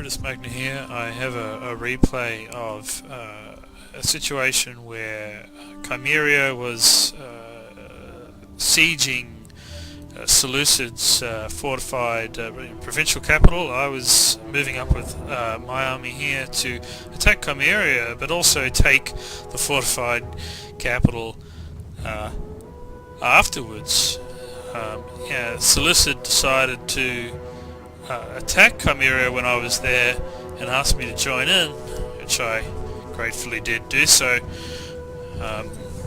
Brutus Magna here. I have a replay of a situation where Cimmeria was sieging Seleucid's fortified provincial capital. I was moving up with my army here to attack Cimmeria, but also take the fortified capital afterwards. Seleucid decided to attack Cimmeria when I was there and asked me to join in, which I gratefully did do so.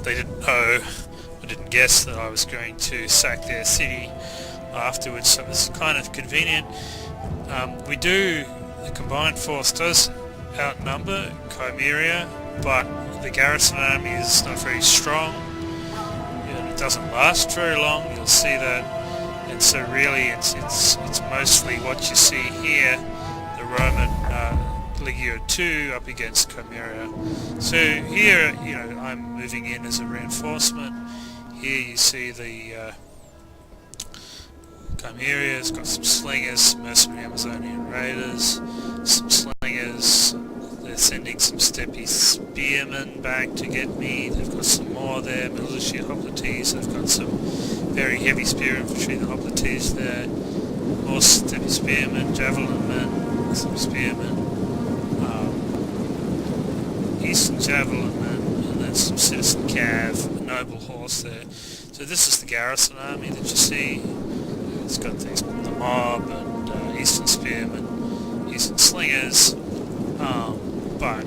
They didn't know, I didn't guess that I was going to sack their city afterwards, so it was kind of convenient. The combined force does outnumber Cimmeria, but the garrison army is not very strong. It doesn't last very long, you'll see that. And so really it's mostly what you see here, the Roman Legio II up against Cimmeria. So here, I'm moving in as a reinforcement. Here you see the Cimmeria's got some slingers, some mercenary Amazonian raiders, some slingers. They're sending some steppe spearmen back to get me. They've got some more there, militia hoplites. They've got some very heavy spear infantry, the hoplites there. More steppe spearmen, javelin men, some spearmen, eastern javelin men, and then some citizen cav, noble horse there. So this is the garrison army that you see. It's got the mob and eastern spearmen, eastern slingers. But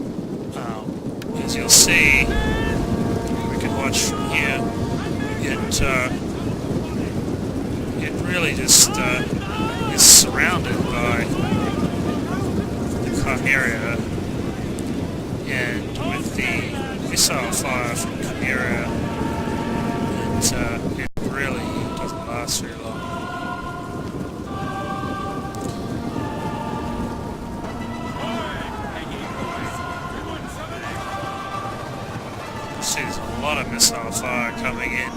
as you'll see, we can watch from here, it really just is surrounded by the Cimmeria, and with the missile fire from Cimmeria, it really doesn't last very long. See, there's a lot of missile fire coming in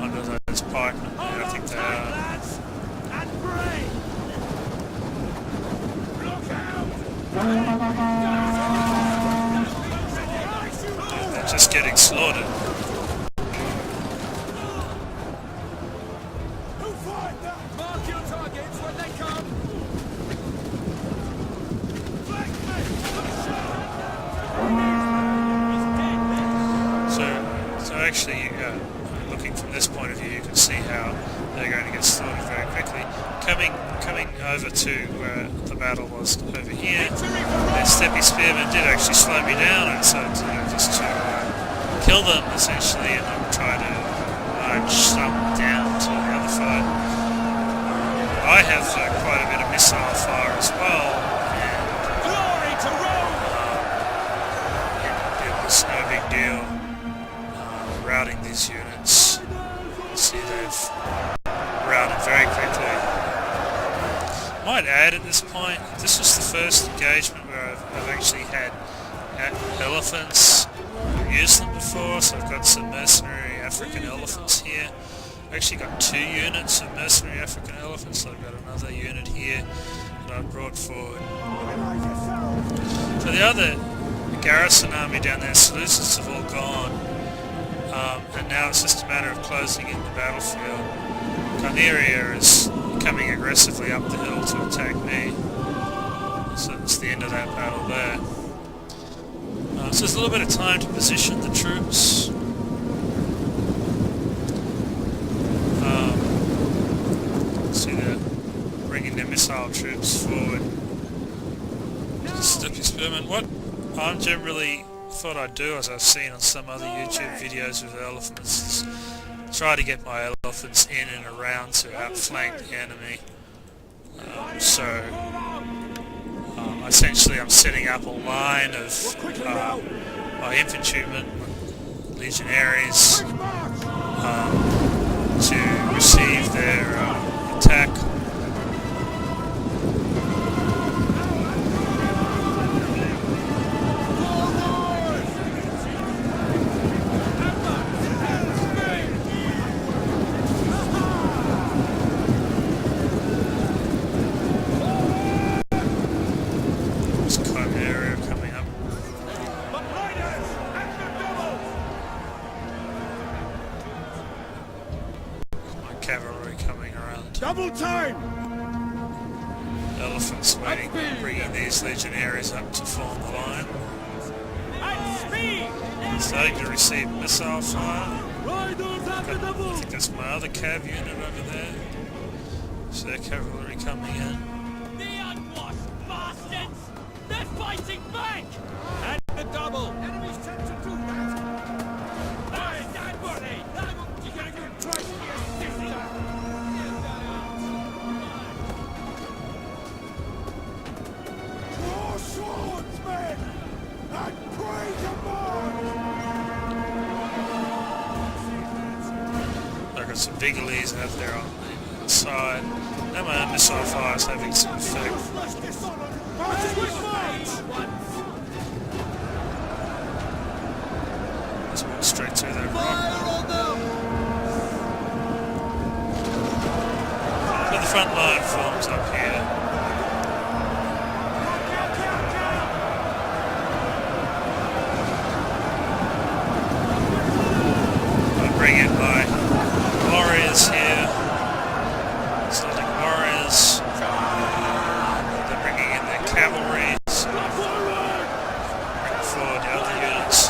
under those pikemen. I think they are. They're just getting slaughtered. Mark your targets when they come. So actually, looking from this point of view, you can see how they're going to get slaughtered very quickly. Coming over to where the battle was over here, their steppe spearmen did actually slow me down, and so just to kill them essentially, and then try to march some down to the other side. I have quite a bit of missile fire as well, and it was no big deal routing these units. You see they've routed very quickly. Might add at this point, this was the first engagement where I've actually had elephants. I've used them before, so I've got some mercenary African elephants here. I've actually got 2 units of mercenary African elephants, so I've got another unit here that I've brought forward. So the other garrison army down there, Seleucids, have all gone. And now it's just a matter of closing in the battlefield. Cimmeria is coming aggressively up the hill to attack me. So it's the end of that battle there. So there's a little bit of time to position the troops. See they're bringing their missile troops forward. Steppe spearmen. What I'm generally thought I'd do, as I've seen on some other YouTube videos with elephants, is try to get my elephants in and around to outflank the enemy. Essentially I'm setting up a line of my infantrymen, legionaries, to receive their attack. cavalry coming around. Double time! Elephants waiting, bringing these legionaries up to form the line. At speed! Starting to receive missile fire. Riders at the I double! think that's my other cav unit over there. So their cavalry coming in. The unwashed bastards! They're fighting back! At the double! Enemies tend to do that! Hey, stand ready! You're gonna get twice to your sister! Draw swords, men! And pray to march! I've got some Vigilies out there on the side. Now my own missile fire is having some effect. Flush this on! March with march! Let's walk straight through that rock. Fire on them! So the front line forms up here. I bring in my warriors here. Celtic warriors. They're bringing in their cavalry. So bring forward the other units.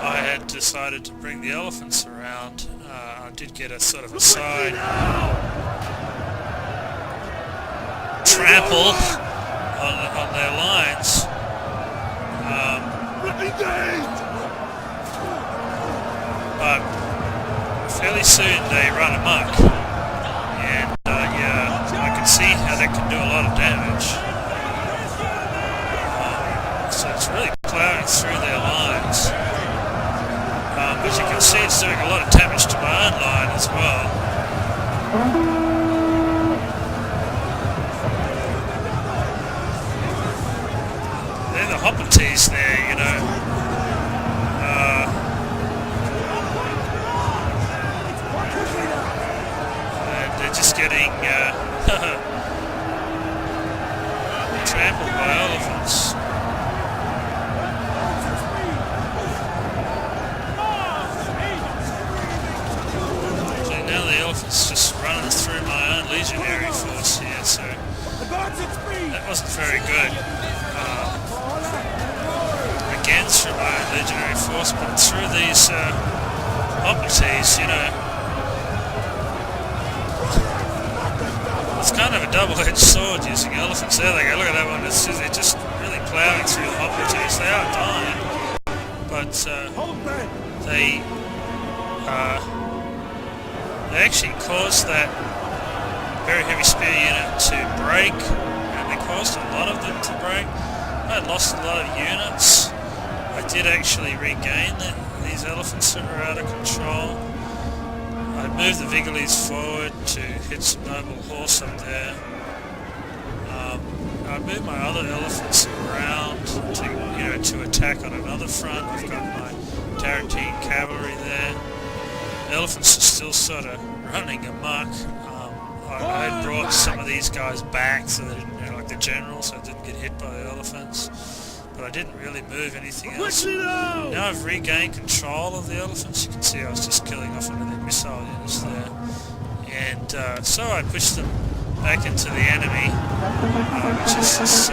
I had decided to bring the elephants around. I did get a sort of a side trample on their lines. But fairly soon they run amok, and yeah, I can see how that can do a lot of damage. So it's really plowing through their lines. But you can see it's doing a lot of damage to my own line as well. They're the Hopperties there, you know. And they're just getting trampled by elephants. It's just running through my own legionary force here, so that wasn't very good. Again, through my own legionary force, but through these Hopperties, you know, it's kind of a double-edged sword using elephants. There they go, look at that one, they're just really ploughing through the Hopperties. They are dying, but they actually caused that very heavy spear unit to break, and they caused a lot of them to break. I had lost a lot of units. I did actually regain these elephants that were out of control. I moved the Vigilies forward to hit some noble horse up there. I moved my other elephants around to attack on another front. I've got my Tarentine cavalry there. The elephants are still sort of running amok. I had brought some of these guys back so they didn't, like the general, so I didn't get hit by the elephants. But I didn't really move anything else. Now I've regained control of the elephants. You can see I was just killing off one of their missile units there. And so I pushed them back into the enemy, which is this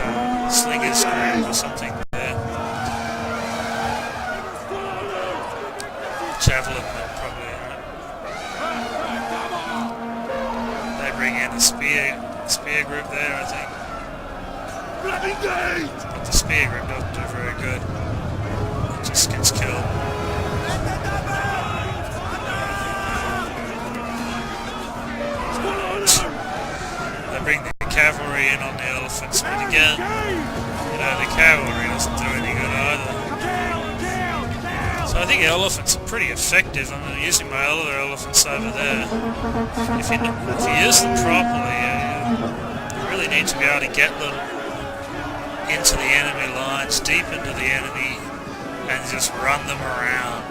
Slinger's group or something there. Javelin men probably, right? They bring in a spear group there, I think. But the spear group doesn't do very good. It just gets killed. They bring the cavalry in on the elephants, but again, the cavalry doesn't do any good either. So I think elephants are pretty effective. I'm using my other elephants over there. If you use them properly, you really need to be able to get them into the enemy lines, deep into the enemy, and just run them around,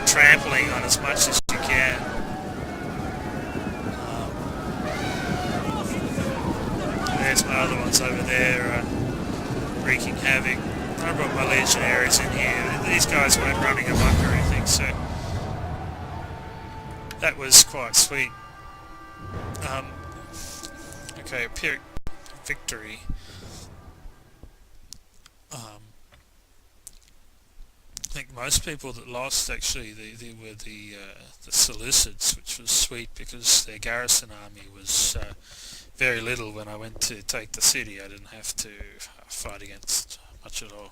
trampling on as much as you can. There's my other ones over there, wreaking havoc. I brought my legionaries in here. These guys weren't running amok or anything, so That was quite sweet. Um, okay, a Pyrrhic victory. I think most people that lost actually they were the Seleucids, which was sweet because their garrison army was very little. When I went to take the city, I didn't have to fight against much at all.